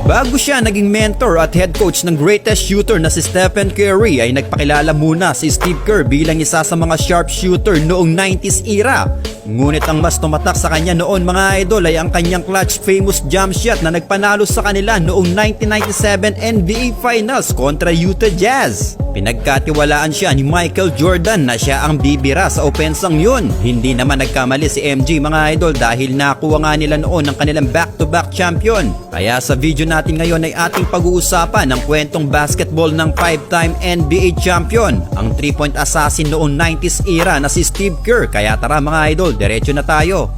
Bago siya naging mentor at head coach ng greatest shooter na si Stephen Curry ay nagpakilala muna si Steve Kerr bilang isa sa mga sharpshooter noong 90s era. Ngunit ang mas tumatak sa kanya noon mga idol ay ang kanyang clutch famous jump shot na nagpanalo sa kanila noong 1997 NBA Finals kontra Utah Jazz. Pinagkatiwalaan siya ni Michael Jordan na siya ang bibira sa opensang yun. Hindi naman nagkamali si MJ mga idol dahil nakuha nga nila noon ang kanilang back-to-back champion. Kaya sa video natin ngayon ay ating pag-uusapan ang kwentong basketball ng 5-time NBA champion, ang 3-point assassin noong 90s era na si Steve Kerr. Kaya tara mga idol, diretso na tayo.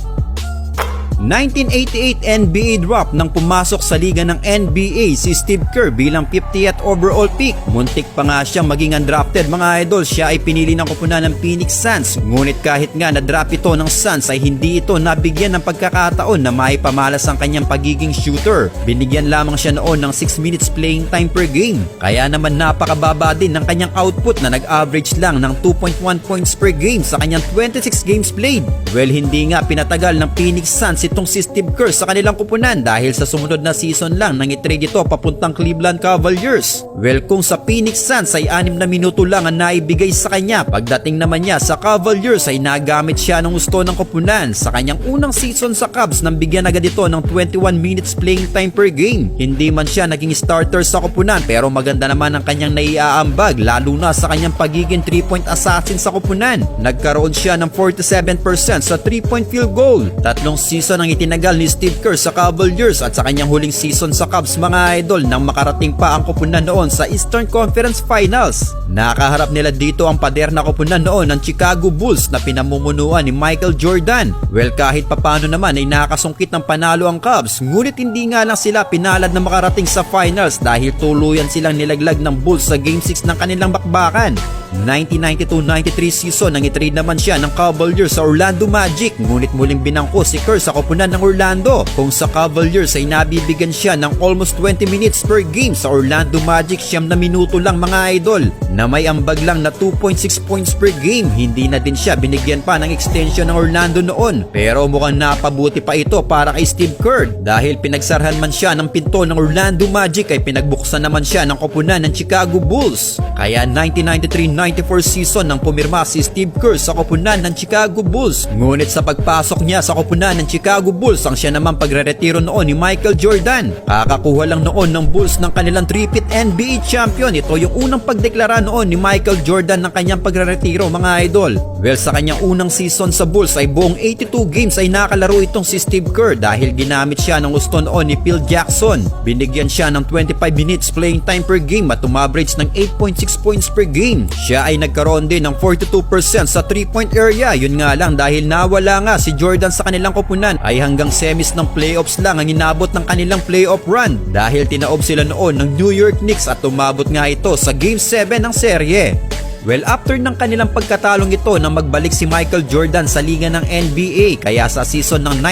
1988 NBA draft nang pumasok sa liga ng NBA si Steve Kerr bilang 50th overall pick. Muntik pa nga siyang maging undrafted mga idol. Siya ay pinili ng koponan ng Phoenix Suns. Ngunit kahit nga na-draft ito ng Suns ay hindi ito nabigyan ng pagkakataon na maipamalas ang kanyang pagiging shooter. Binigyan lamang siya noon ng 6 minutes playing time per game. Kaya naman napakababa din ng kanyang output na nag-average lang ng 2.1 points per game sa kanyang 26 games played. Well, hindi nga pinatagal ng Phoenix Suns itong si Steve Kerr sa kanilang kupunan dahil sa sumunod na season lang nang i-trade ito papuntang Cleveland Cavaliers. Well, kung sa Phoenix Suns ay 6 na minuto lang ang naibigay sa kanya, pagdating naman niya sa Cavaliers ay nagamit siya ng gusto ng kupunan. Sa kanyang unang season sa Cavs nang bigyan agad ito ng 21 minutes playing time per game. Hindi man siya naging starter sa kupunan pero maganda naman ang kanyang naiaambag lalo na sa kanyang pagiging 3-point assassin sa kupunan. Nagkaroon siya ng 47% sa 3-point field goal. 3 season ang itinagal ni Steve Kerr sa Cavaliers at sa kanyang huling season sa Cavs mga idol nang makarating pa ang koponan noon sa Eastern Conference Finals. Nakaharap nila dito ang pader na koponan noon ng Chicago Bulls na pinamumunuan ni Michael Jordan. Well, kahit papano naman ay nakasungkit ng panalo ang Cavs, ngunit hindi nga lang sila pinalad na makarating sa finals dahil tuluyan silang nilaglag ng Bulls sa Game 6 ng kanilang bakbakan. 1992-93 season nang itrade naman siya ng Cavaliers sa Orlando Magic, ngunit muling binangko si Kerr sa koponan ng Orlando. Kung sa Cavaliers ay nabibigyan siya ng almost 20 minutes per game, sa Orlando Magic 9 na minuto lang mga idol na may ambag lang na 2.6 points per game. Hindi na din siya binigyan pa ng extension ng Orlando noon pero mukhang napabuti pa ito para kay Steve Kerr dahil pinagsarhan man siya ng pinto ng Orlando Magic ay pinagbuksan naman siya ng koponan ng Chicago Bulls. Kaya 1993-94 season nang pumirma si Steve Kerr sa koponan ng Chicago Bulls. Ngunit sa pagpasok niya sa koponan ng Chicago Bulls ang siya naman pagre-retiro noon ni Michael Jordan. Kakakuha lang noon ng Bulls ng kanilang 3-peat NBA champion. Ito yung unang pagdeklara noon ni Michael Jordan ng kanyang pagre-retiro mga idol. Well, sa kanyang unang season sa Bulls ay buong 82 games ay nakalaro itong si Steve Kerr dahil ginamit siya ng gusto noon ni Phil Jackson. Binigyan siya ng 25 minutes playing time per game at umaverage ng 8.6 points per game. Siya ay nagkaroon din ng 42% sa 3-point area. Yun nga lang dahil nawala nga si Jordan sa kanilang koponan ay hanggang semis ng playoffs lang ang inabot ng kanilang playoff run dahil tinaob sila noon ng New York Knicks at umabot nga ito sa Game 7 ng serye. Well, after ng kanilang pagkatalong ito na magbalik si Michael Jordan sa liga ng NBA, kaya sa season ng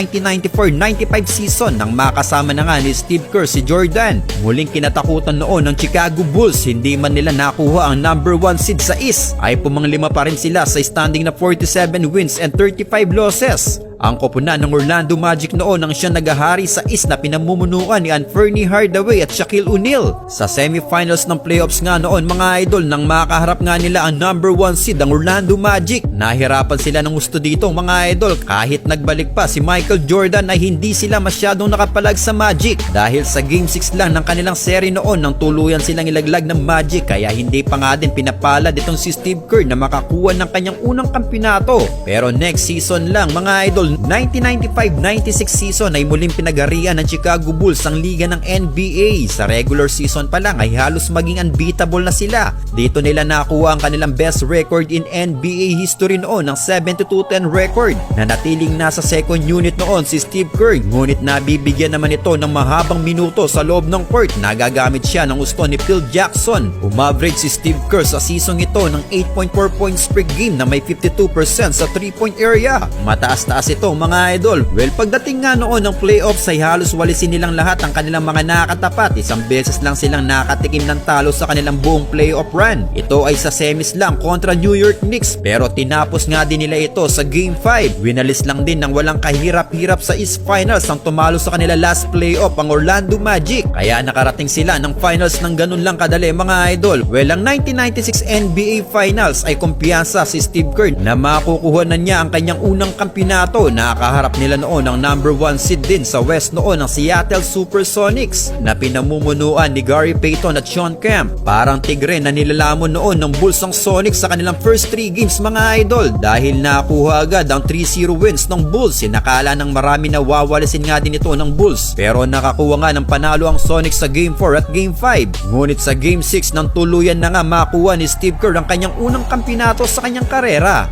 1994-95 season nang makasama na nga ni Steve Kerr si Jordan, muling kinatakutan noon ng Chicago Bulls. Hindi man nila nakuha ang number 1 seed sa East ay pumanglima pa rin sila sa standing na 47 wins and 35 losses. Ang koponan ng Orlando Magic noon ang siya nagahari sa East na pinamumunuan ni Anthony Hardaway at Shaquille O'Neal. Sa semifinals ng playoffs nga noon mga idol nang makaharap nga nila ang number 1 seed ang Orlando Magic. Nahirapan sila ng gusto dito mga idol. Kahit nagbalik pa si Michael Jordan ay hindi sila masyadong nakapalag sa Magic dahil sa Game 6 lang ng kanilang seri noon nang tuluyan silang ilaglag ng Magic, kaya hindi pa nga din pinapalad itong si Steve Kerr na makakuha ng kanyang unang kampyonato. Pero next season lang mga idol, 1995-96 season ay muling pinagarian ng Chicago Bulls ang liga ng NBA. Sa regular season pa lang ay halos maging unbeatable na sila. Dito nila nakuha ang kanilang best record in NBA history noon ng 72-10 record. Nanatiling nasa second unit noon si Steve Kerr, ngunit nabibigyan naman ito ng mahabang minuto sa loob ng court. Nagagamit siya ng gusto ni Phil Jackson. Umaverage si Steve Kerr sa season ito ng 8.4 points per game na may 52% sa 3-point area. Mataas-taas ito mga idol. Well, pagdating nga noon ng playoffs ay halos walisin nilang lahat ang kanilang mga nakatapat. Isang beses lang silang nakatikim ng talo sa kanilang buong playoff run. Ito ay sa semis lang kontra New York Knicks, pero tinapos nga din nila ito sa Game 5. Winalis lang din ng walang kahirap-hirap sa East Finals ang tumalo sa kanila last playoff ang Orlando Magic. Kaya nakarating sila ng finals ng ganun lang kadali mga idol. Well, ang 1996 NBA Finals ay kumpiyansa si Steve Kerr na makukuha na niya ang kanyang unang kampyonato. Nakaharap nila noon ang number 1 seed din sa West noon ang Seattle Supersonics na pinamumunuan ni Gary Payton at Sean Kemp. Parang tigre na nilalamon noon ng Bulls ang Sonics sa kanilang first 3 games mga idol dahil nakuha agad ang 3-0 wins ng Bulls. Sinakala ng marami na wawalisin nga din ito ng Bulls, pero nakakuha nga ng panalo ang Sonics sa Game 4 at Game 5. Ngunit sa Game 6 nang tuluyan na nga makuha ni Steve Kerr ang kanyang unang kampyonato sa kanyang karera.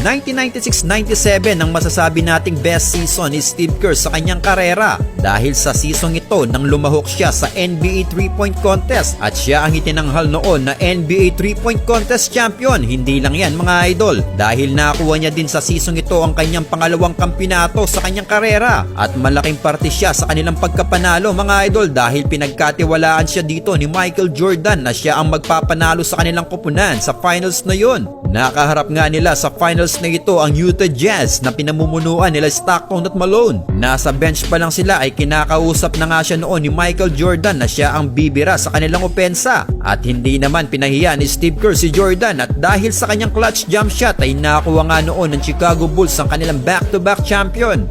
1996-97 ang masasabi nating best season ni Steve Kerr sa kanyang karera dahil sa season ito nang lumahok siya sa NBA 3-point contest at siya ang itinanghal noon na NBA 3-point contest champion. Hindi lang yan mga idol, dahil nakuha niya din sa season ito ang kanyang pangalawang kampyonato sa kanyang karera at malaking parte siya sa kanilang pagkapanalo mga idol dahil pinagkatiwalaan siya dito ni Michael Jordan na siya ang magpapanalo sa kanilang koponan sa finals na yun. Nakaharap nga nila sa finals na ito ang Utah Jazz na pinamumunuan nila Stockton at Malone. Nasa bench pa lang sila ay kinakausap na nga siya noon ni Michael Jordan na siya ang bibira sa kanilang opensa. At hindi naman pinahiya ni Steve Kerr si Jordan at dahil sa kanyang clutch jump shot ay nakuha nga noon ng Chicago Bulls ang kanilang back-to-back champion.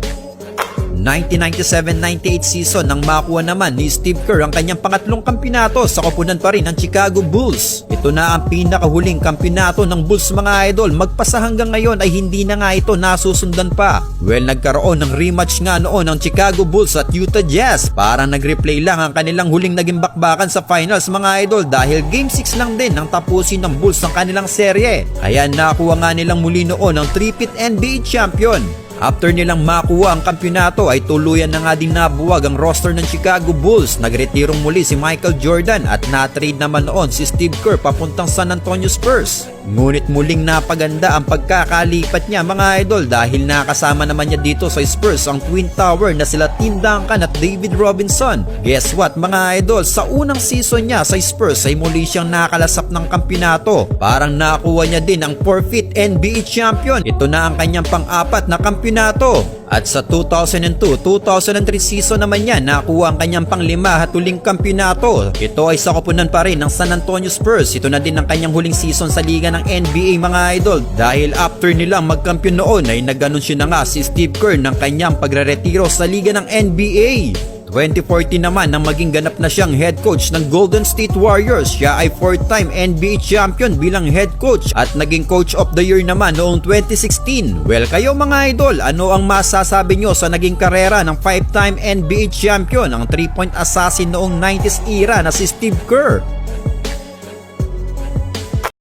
1997-98 season nang makuha naman ni Steve Kerr ang kanyang pangatlong kampyonato sa koponan pa rin ng Chicago Bulls. Ito na ang pinakahuling kampyonato ng Bulls mga idol. Magpasa hanggang ngayon ay hindi na nga ito nasusundan pa. Well, nagkaroon ng rematch nga noon ng Chicago Bulls at Utah Jazz. Parang nag-replay lang ang kanilang huling naging bakbakan sa finals mga idol dahil Game 6 lang din nang tapusin ng Bulls ang kanilang serye. Kaya nakuha nga nilang muli noon ang 3-peat NBA champion. After nilang makuha ang kampyonato ay tuluyan na nga din nabuwag ang roster ng Chicago Bulls. Nagretirong muli si Michael Jordan at na-trade naman noon si Steve Kerr papuntang San Antonio Spurs. Ngunit muling napaganda ang pagkakalipat niya mga idol dahil nakasama naman niya dito sa Spurs ang Twin Tower na sila Tim Duncan at David Robinson. Guess what mga idol, sa unang season niya sa Spurs ay muli siyang nakalasap ng kampyonato. Parang nakuha niya din ang 4-peat NBA champion. Ito na ang kanyang pang-apat na kampyonato. At sa 2002-2003 season naman niya nakuha ang kanyang pang-5 at huling kampyonato. Ito ay sa koponan pa rin ng San Antonio Spurs. Ito na din ang kanyang huling season sa liga ng NBA mga idol dahil after nilang magkampiyon noon ay nag-anunsyo na nga si Steve Kerr ng kanyang pagre-retiro sa liga ng NBA. 2014 naman nang maging ganap na siyang head coach ng Golden State Warriors. Siya ay 4-time NBA champion bilang head coach at naging coach of the year naman noong 2016. Well, kayo mga idol, ano ang masasabi nyo sa naging karera ng 5-time NBA champion, ang 3-point assassin noong 90s era na si Steve Kerr?